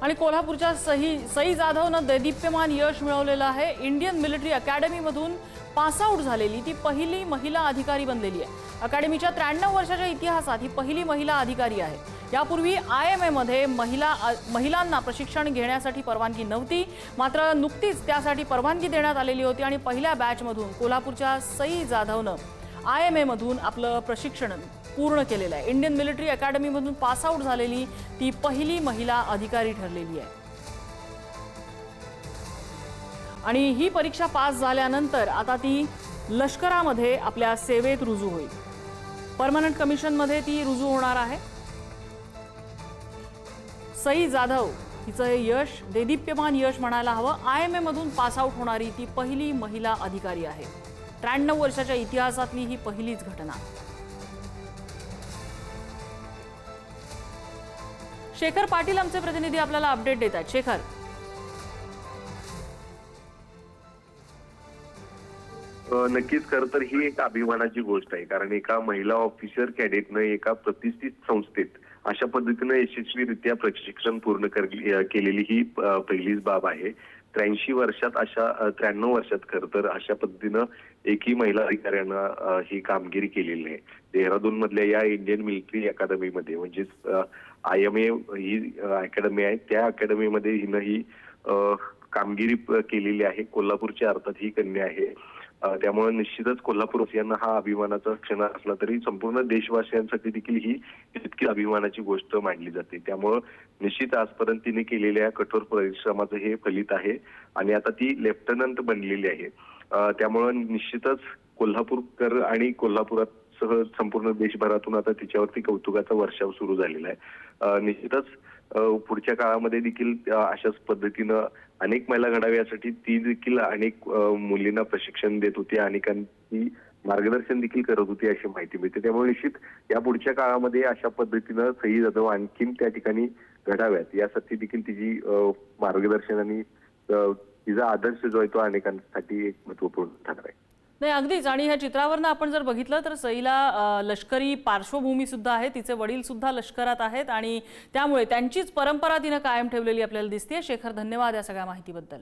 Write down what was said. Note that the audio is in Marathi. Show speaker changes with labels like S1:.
S1: आणि कोल्हापूरच्या सई जाधवनं दैदिप्यमान यश मिळवलेलं आहे। इंडियन मिलिटरी अकॅडमीमधून पास आउट झालेली ती पहिली महिला अधिकारी बनलेली आहे। अकॅडमीच्या 93 वर्षाच्या इतिहासात ही पहिली महिला अधिकारी आहे। यापूर्वी IMA मध्ये महिलांना प्रशिक्षण घेण्यासाठी परवानगी नव्हती, मात्र नुकतीच त्यासाठी परवानगी देण्यात आलेली होती आणि पहिल्या बॅचमधून कोल्हापूरच्या सई जाधवनं IMA मधून आपलं प्रशिक्षण पूर्ण केलेलं आहे। इंडियन मिलिटरी अकॅडमीमधून पास आउट झालेली ती पहिली महिला अधिकारी ठरलेली आहे। आणि ही परीक्षा पास झाल्यानंतर आता ती लष्करामध्ये आपल्या सेवेत रुजू होईल। परमनंट कमिशन मध्ये ती रुजू होणार आहे। सई जाधव हिचं हे यश दैदिप्यमान यश म्हणायला हवं। IMA मधून पास आउट होणारी ती पहिली महिला अधिकारी आहे। 93 वर्षाच्या इतिहासातली ही पहिलीच घटना। शेखर पाटील आमचे प्रतिनिधी आपल्याला अपडेट देत आहेत। शेखर,
S2: नक्कीच खरं तर ही एक अभिमानाची गोष्ट आहे, कारण एका महिला ऑफिसर कॅडेटनं एका प्रतिष्ठित संस्थेत अशा पद्धतीने यशस्वीरित्या प्रशिक्षण पूर्ण केलेली ही पहिलीच बाब आहे। 83 वर्षात 93 वर्षात खरं तर अशा पद्धतीनं एकही महिला अधिकाऱ्यानं ही कामगिरी केलेली आहे। देहरादून मधल्या या इंडियन मिलिटरी अकादमीमध्ये म्हणजेच IMA ही अकॅडमी आहे, त्या अकॅडमीमध्ये हिनं ही कामगिरी केलेली आहे। कोल्हापूरची अर्थात ही कन्या आहे, त्यामुळे निश्चितच कोल्हापूरवासियांना हा अभिमानाचा क्षण असला तरी संपूर्ण देशवासियांसाठी देखील ही इतकी अभिमानाची गोष्ट मानली जाते। त्यामुळे निश्चित आजपर्यंत तिने केलेल्या कठोर परिश्रमाचं हे फलित आहे आणि आता ती लेफ्टनंट बनलेली आहे। त्यामुळे निश्चितच कोल्हापूरकर आणि कोल्हापुरासह संपूर्ण देशभरातून आता तिच्यावरती कौतुकाचा वर्षाव सुरू झालेला आहे। निश्चितच पुढच्या काळामध्ये देखील अशाच पद्धतीनं अनेक महिला घडावे यासाठी ती देखील अनेक मुलींना प्रशिक्षण देत होती, अनेकांची मार्गदर्शन देखील करत होती अशी माहिती मिळते। त्यामुळे निश्चित या पुढच्या काळामध्ये अशा पद्धतीनं सई जाधव आणखीन त्या ठिकाणी घडाव्यात यासाठी देखील तिची मार्गदर्शन आणि तिचा आदर्श जो आहे तो अनेकांसाठी एक महत्त्वपूर्ण ठरणार आहे।
S1: नाही, अगदीच। आणि ह्या चित्रावरनं आपण जर बघितलं तर सईला लष्करी पार्श्वभूमी सुद्धा आहे, तिचे वडील सुद्धा लष्करात आहेत आणि त्यामुळे त्यांचीच परंपरा तिने कायम ठेवलेली आपल्याला दिसते। शेखर, धन्यवाद या सगळ्या माहितीबद्दल।